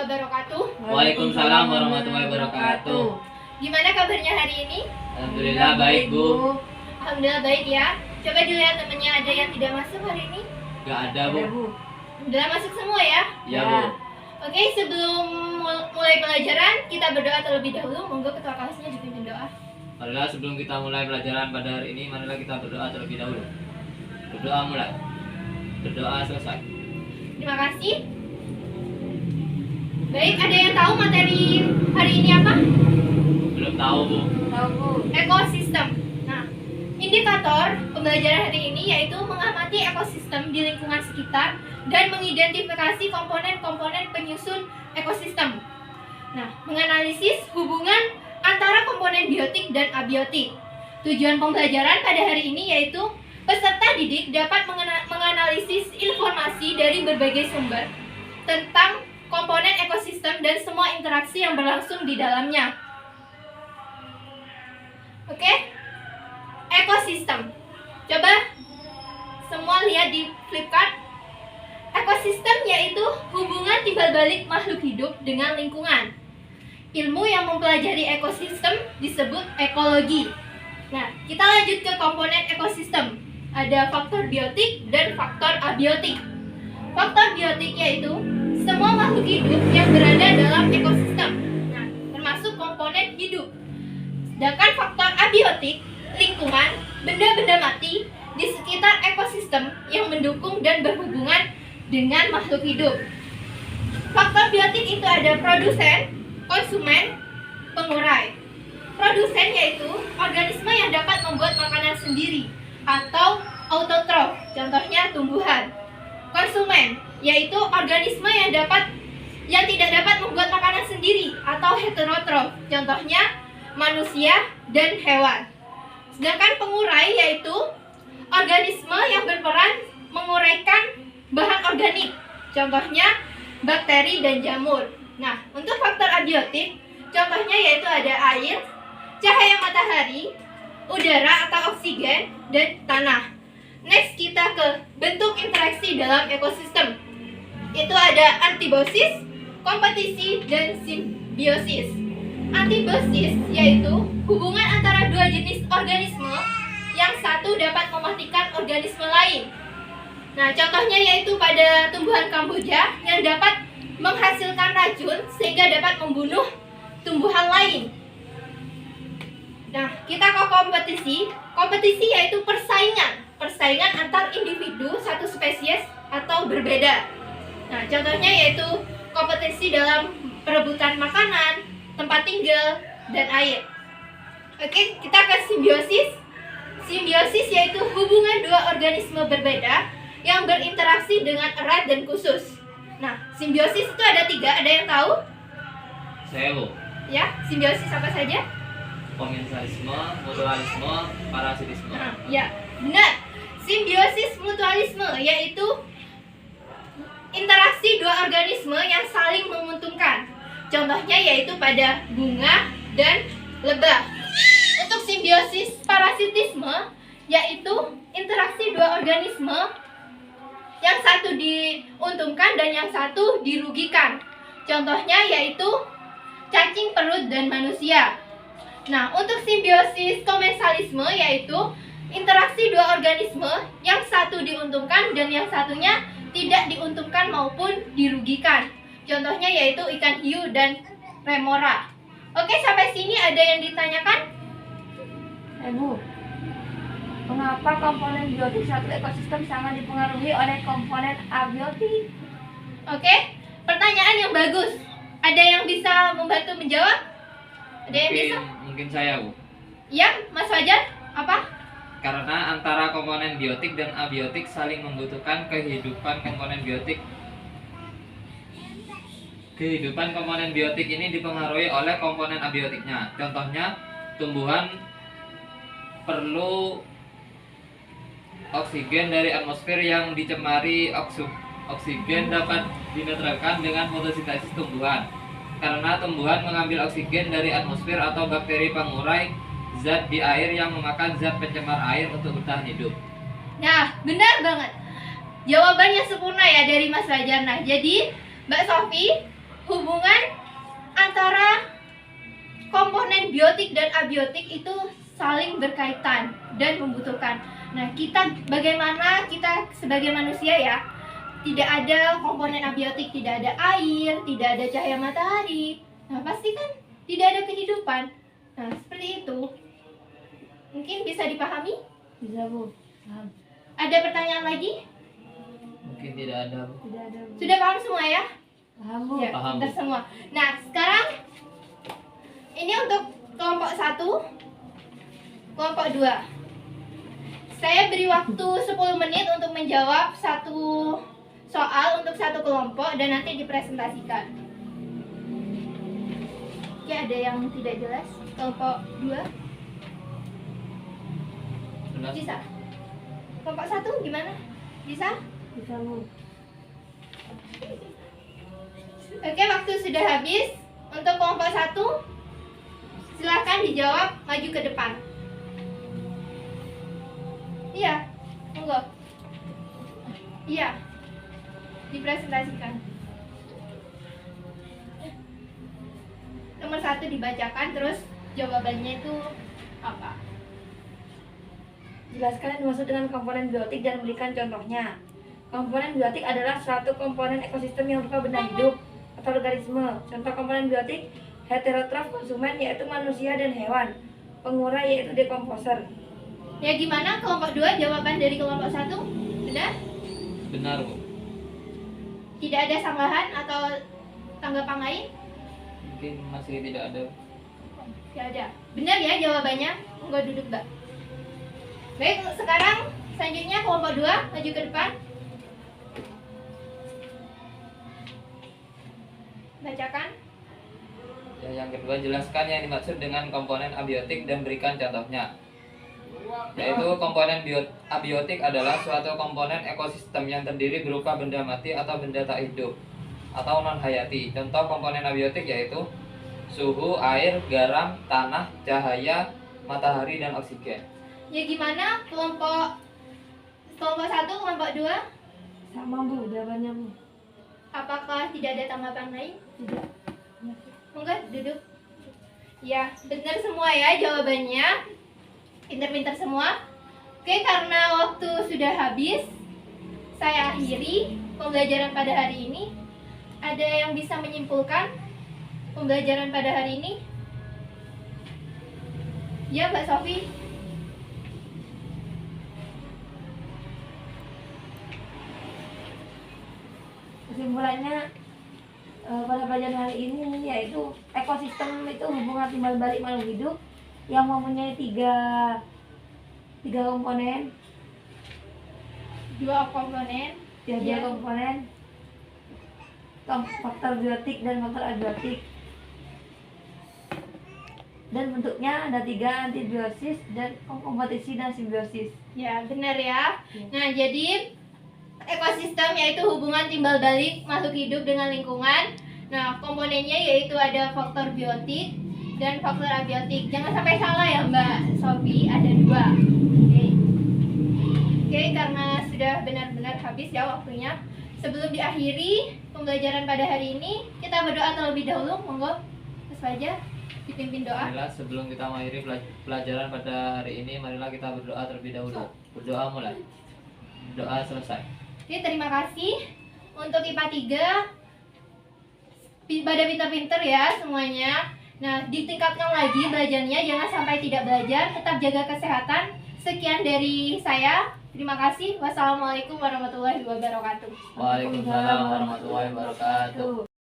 wabarakatuh. Waalaikumsalam warahmatullahi wabarakatuh. Gimana kabarnya hari ini? Alhamdulillah baik, Bu. Alhamdulillah baik ya. Coba dilihat temennya, ada yang tidak masuk hari ini? Gak ada, Bu. Udah masuk semua ya? Ya, Bu. Oke, sebelum mulai pelajaran, kita berdoa terlebih dahulu. Monggo ketua kelasnya dipimpin doa. Marilah sebelum kita mulai pelajaran pada hari ini, marilah kita berdoa terlebih dahulu. Berdoa mulai. Berdoa selesai. Terima kasih. Baik, ada yang tahu materi hari ini apa? Belum tahu, Bu. Ekosistem. Nah, indikator pembelajaran hari ini yaitu mengamati ekosistem di lingkungan sekitar dan mengidentifikasi komponen-komponen penyusun ekosistem. Nah, menganalisis hubungan antara komponen biotik dan abiotik. Tujuan pembelajaran pada hari ini yaitu peserta didik dapat menganalisis informasi dari berbagai sumber tentang komponen ekosistem dan semua interaksi yang berlangsung di dalamnya. Oke? Ekosistem. Coba semua lihat di flipchart. Ekosistem yaitu hubungan timbal balik makhluk hidup dengan lingkungan. Ilmu yang mempelajari ekosistem disebut ekologi. Nah, kita lanjut ke komponen ekosistem. Ada faktor biotik dan faktor abiotik. Faktor biotik yaitu semua makhluk hidup yang berada dalam ekosistem. Nah, termasuk komponen hidup. Sedangkan faktor abiotik, lingkungan, benda-benda mati di sekitar ekosistem yang mendukung dan berhubungan dengan makhluk hidup. Faktor biotik itu ada produsen, konsumen, pengurai. Produsen yaitu organisme yang dapat membuat makanan sendiri atau autotrof, contohnya tumbuhan. Konsumen yaitu organisme yang tidak dapat membuat makanan sendiri atau heterotrof, contohnya manusia dan hewan. Sedangkan pengurai yaitu organisme yang berperan menguraikan bahan organik, contohnya bakteri dan jamur. Nah, untuk faktor abiotik, contohnya yaitu ada air, cahaya matahari, udara atau oksigen, dan tanah. Next, kita ke bentuk interaksi dalam ekosistem. Itu ada antibiosis, kompetisi, dan simbiosis. Antibiosis yaitu hubungan antara dua jenis organisme yang satu dapat mematikan organisme lain. Nah, contohnya yaitu pada tumbuhan Kamboja yang dapat menghasilkan racun sehingga dapat membunuh tumbuhan lain. Nah, kita ke kompetisi. Kompetisi yaitu persaingan antar individu satu spesies atau berbeda. Nah, contohnya yaitu kompetisi dalam perebutan makanan, tempat tinggal, dan air. Oke, kita ke simbiosis. Simbiosis yaitu hubungan dua organisme berbeda yang berinteraksi dengan erat dan khusus. Nah, simbiosis itu ada 3, ada yang tahu? Saya, Bu. Ya, simbiosis apa saja? Komensalisme, mutualisme, parasitisme. Nah, ya, benar. Simbiosis mutualisme yaitu interaksi dua organisme yang saling menguntungkan. Contohnya yaitu pada bunga dan lebah. Untuk simbiosis parasitisme yaitu interaksi dua organisme yang satu diuntungkan dan yang satu dirugikan. Contohnya yaitu cacing perut dan manusia. Nah, untuk simbiosis komensalisme yaitu interaksi dua organisme yang satu diuntungkan dan yang satunya tidak diuntungkan maupun dirugikan. Contohnya yaitu ikan hiu dan remora. Oke, sampai sini ada yang ditanyakan? Bu, mengapa komponen biotik satu ekosistem sangat dipengaruhi oleh komponen abiotik? Oke, pertanyaan yang bagus. Ada yang bisa membantu menjawab? Ada yang bisa? Mungkin saya, Bu. Ya, Mas Fajar, apa? Karena antara komponen biotik dan abiotik saling membutuhkan kehidupan komponen biotik. Kehidupan komponen biotik ini dipengaruhi oleh komponen abiotiknya. Contohnya, tumbuhan perlu oksigen dari atmosfer yang dicemari oksigen dapat dinetralkan dengan fotosintesis tumbuhan. Karena tumbuhan mengambil oksigen dari atmosfer atau bakteri pengurai zat di air yang memakan zat pencemar air untuk bertahan hidup. Nah, benar banget. Jawabannya sempurna ya dari Mas Fajar. Nah, jadi Mbak Sofi, hubungan antara komponen biotik dan abiotik itu saling berkaitan dan membutuhkan. Nah, bagaimana kita sebagai manusia ya, tidak ada komponen abiotik, tidak ada air, tidak ada cahaya matahari. Nah, pasti kan tidak ada kehidupan. Nah, seperti itu. Mungkin bisa dipahami? Bisa, Bu. Paham. Ada pertanyaan lagi? Mungkin tidak ada, Bu. Tidak ada, Bu. Sudah paham semua ya? Paham, Bu. Ya, Paham, pintar Bu. semua. Nah, sekarang ini untuk kelompok 1, kelompok 2. Saya beri waktu 10 menit untuk menjawab satu soal untuk satu kelompok dan nanti dipresentasikan. Oke, ada yang tidak jelas? Kelompok 2? Jelas? Bisa? Kelompok 1 gimana? Bisa? Bisa, Bu. Oke, waktu sudah habis. Untuk kelompok 1, silahkan dijawab maju ke depan. Iya, monggo. Iya, dipresentasikan. Nomor 1 dibacakan, terus jawabannya itu apa? Jelaskan yang dimaksud dengan komponen biotik dan berikan contohnya. Komponen biotik adalah suatu komponen ekosistem yang berupa benda hidup atau organisme. Contoh komponen biotik heterotrof konsumen yaitu manusia dan hewan. Pengurai yaitu dekomposer. Ya, gimana kelompok 2 jawaban dari kelompok 1? Benar? Benar, Bu. Tidak ada sanggahan atau tanggapan lain? Mungkin masih tidak ada. Tidak ada. Benar ya jawabannya? Monggo duduk, Mbak. Baik, sekarang selanjutnya kelompok 2 maju ke depan. Bacakan. Ya, yang kedua, jelaskan yang dimaksud dengan komponen abiotik dan berikan contohnya. Yaitu komponen abiotik adalah suatu komponen ekosistem yang terdiri berupa benda mati atau benda tak hidup atau non hayati. Contoh komponen abiotik yaitu suhu, air, garam, tanah, cahaya, matahari, dan oksigen. Ya, gimana kelompok 1, kelompok 2? Sama, Bu, jawabannya, Bu. Apakah tidak ada tanggapan lain? Tidak. Monggo duduk. Ya, benar semua ya jawabannya. Pintar-pintar semua. Oke, karena waktu sudah habis, saya akhiri pembelajaran pada hari ini. Ada yang bisa menyimpulkan pembelajaran pada hari ini? Ya, Mbak Sofi. Kesimpulannya pada pelajaran hari ini yaitu ekosistem itu hubungan timbal balik makhluk hidup yang mempunyai tiga komponen, 2 komponen. dua Iya. komponen, faktor biotik dan faktor abiotik, dan bentuknya ada 3, antibiosis dan kompetisi dan simbiosis. Ya, benar ya. Nah, jadi ekosistem yaitu hubungan timbal balik makhluk hidup dengan lingkungan. Nah, komponennya yaitu ada faktor biotik dan faktor abiotik. Jangan sampai salah ya, Mbak Sofi, ada 2. Oke, karena sudah benar-benar habis ya waktunya. Sebelum diakhiri pembelajaran pada hari ini, kita berdoa terlebih dahulu. Monggo, Mas Fajar, dipimpin doa. Marilah sebelum kita mengakhiri pelajaran pada hari ini, marilah kita berdoa terlebih dahulu. Berdoa mulai. Doa selesai. Oke, terima kasih untuk IPA 3. Pada pinter-pinter ya semuanya. Nah, ditingkatkan lagi belajarnya, jangan sampai tidak belajar, tetap jaga kesehatan. Sekian dari saya. Terima kasih. Wassalamualaikum warahmatullahi wabarakatuh. Waalaikumsalam warahmatullahi wabarakatuh.